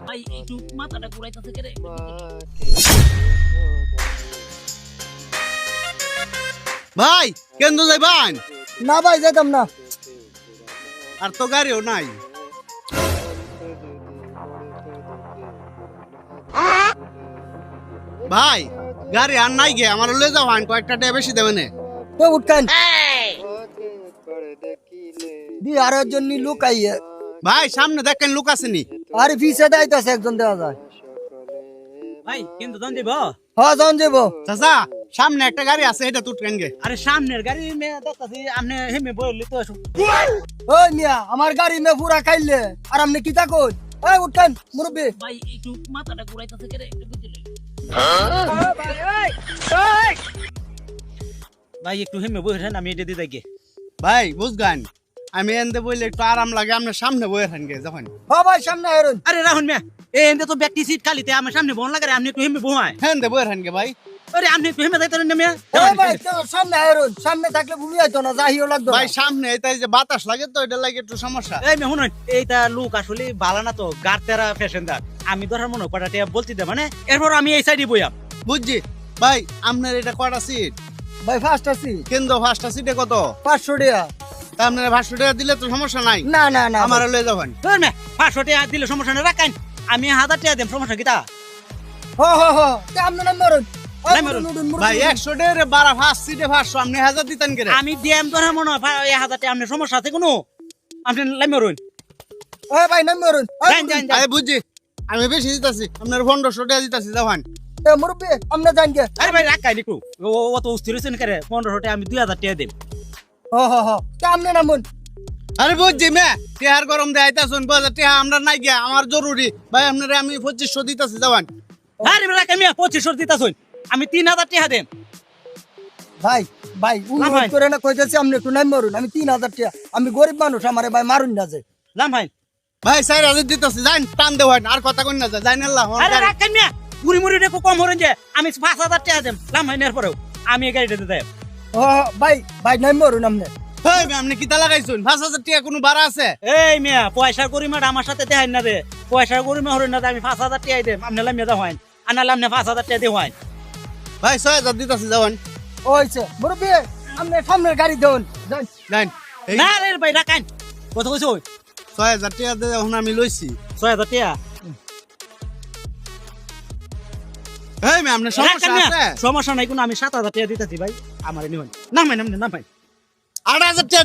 ভাই একটু মাথাটা ঘুরাইতেছে কে রে? ভাই কেন যাইবান? না ভাই যেতাম না। আর তো গাড়িও নাই। ভাই গাড়ি আর নাই গে, আমার লয়ে যাও আন, কয়েকটা টাকা বেশি দেবে না। তো উঠকান দি আর জন্য লোক আইয়ে ভাই সামনে দেখেন লোক আসেনি। আর পিছে দাইতাছে একজন দেওয়া যায়। ভাই কিন্তু দন দিব। হ্যাঁ জন যাব। চাচা সামনে একটা গাড়ি আছে, এটা তুটকেন গে। আরে সামনের গাড়ি মে দেখতাছি আপনি হেমে বইলি তো আসো। ওই মিয়া আমার গাড়ি মে পুরা খাইলে আর আপনি কি তা কই? এই উঠকান মুরব্বি। ভাই একটু মাথাটা ঘুরাইতেছে কে রে? একটু বুঝলি ভাই একটু হেমে বইছেন, আমি এটা দিয়ে দেখি। ভাই বুঝগান, আমি এনতে বইলে একটু আরাম লাগে, আপনার সামনে বইয়ে থাকেন গে যখন। হ্যাঁ ভাই সামনে আইরুন। আরে রাহুল মিয়া এই এনতে তো ব্যক্তি সিট খালিতে আমার সামনে বন লাগে, আপনি একটু হেমে বহায়। হ্যাঁ এনতে বইয়ে থাকেন গে ভাই। আরে আপনি একটু হেমে যাইতেন না মিয়া। এই ভাই তো সামনে আইরুন, সামনে থাকলে ভূমি আইতো না, যাহিও লাগতো ভাই সামনে এটাই যে বাতাস লাগে তো, এটা লাগে একটু সমস্যা। এই মেয়ে শুনুন, এইটা লোক আসলে ভালো না তো, গাড়তেরা প্যাসেঞ্জার। আমি ধরার মনে কটা টিয়া বলতে দে, মানে এরপর আমি এই সাইডে বইয়াম। বুঝছি ভাই, আপনার এটা কয়টা সিট? ভাই ফার্স্ট আছি কেন্দ্র ফার্স্টটা সিটে কত? 500 টাকা। তা আপনার 500 টাকা দিলে তো সমস্যা নাই। না না না আমার লয়ে যাবেন। ধর মেয়ে 500 টাকা দিলে সমস্যা নেই, রাখাইন। আমি 1000 টাকা দেব, সমস্যা কি তা? হো হো হো তে আপনি নাম মারুন। নাম মারুন। ভাই 100 টাকা বাড়া ফার্স্ট সিটে 500, আপনি 1000 দিতেন কে রে? আমি দেম ধরার মনে হয় 1000 টাকা, আপনার সমস্যা আছে কোনো? আপনি লাইন মারুন। ওই ভাই নাম মারুন। যান যান যান। আরে বুঝছি, আমি বেশি দিতাছি, আপনার 1500 টাকা দিতাছি যাবেন। এ মুরব্বি আপনি জান গে। আরে ভাই রাখাই নিকু, অত অস্থির হয়েছেন কে রে? 1500 টাকা আমি 2000 টাকা দেব। হো হো হো তে আপনি নামুন। আরে বুঝছি মে, টিয়ার গরম দেয় আইতাছুন, বাজার টিয়া আমরা নাই গিয়া, আমার জরুরি ভাই, আপনারে আমি 2500 দিতাছি যাবেন। আরে রাখাই মিয়া 2500 দিতাছুন, আমি 3000 টাকা দেব। ভাই ভাই না অনুরোধ ভাই। করে না কইতেছি আপনি একটু নাম মারুন। আমি 3000 টাকা, আমি গরিব মানুষ, আমারে ভাই মারুন না যে। লাম ভাই। ভাই 4000 দিতাছি, যান টান দেওয়ান, আর কথা কই না যায়, যাইন আল্লাহ। আরে রাখাই মিয়া মুড়ি মুড়ি দেখো কম হরেন যে, আমি 5000 টাকা দেব। লাম ভাই নের পরেও আমি এই গাড়িটা দেব। ও ভাই ভাই নাম মারুন আপনি। হেই মে, আপনি কিতা লাগাইছুন? 5000 টাকা কোনো ভাড়া আছে? এই মিয়া পয়সার গরিমাটা আমার সাথে দেখাই না রে, পয়সার গরিমা হরেন না দে, আমি 5000 টাকা দেব। আপনি লামিয়া দা হয় আনা লামনে 5000 টাকা দে হয়। ভাই 6000 দিতাছি যাবেন। ওইছে মুরব্বি আপনি সামনের গাড়ি দেন যান। যাইন। এই না রে ভাই রাখাই কত কইছো? 6000 টাকা দিয়ে এখন আমি লইছি। 6000 টাকা হেই মে, আপনার সমস্যা রাখাই মিয়া, আছে? সমস্যা নাই কোনো, আমি 7000 টাকা দিতেছি ভাই, আমার নিবেন না ভাই, না ভাই। 8000 টাকা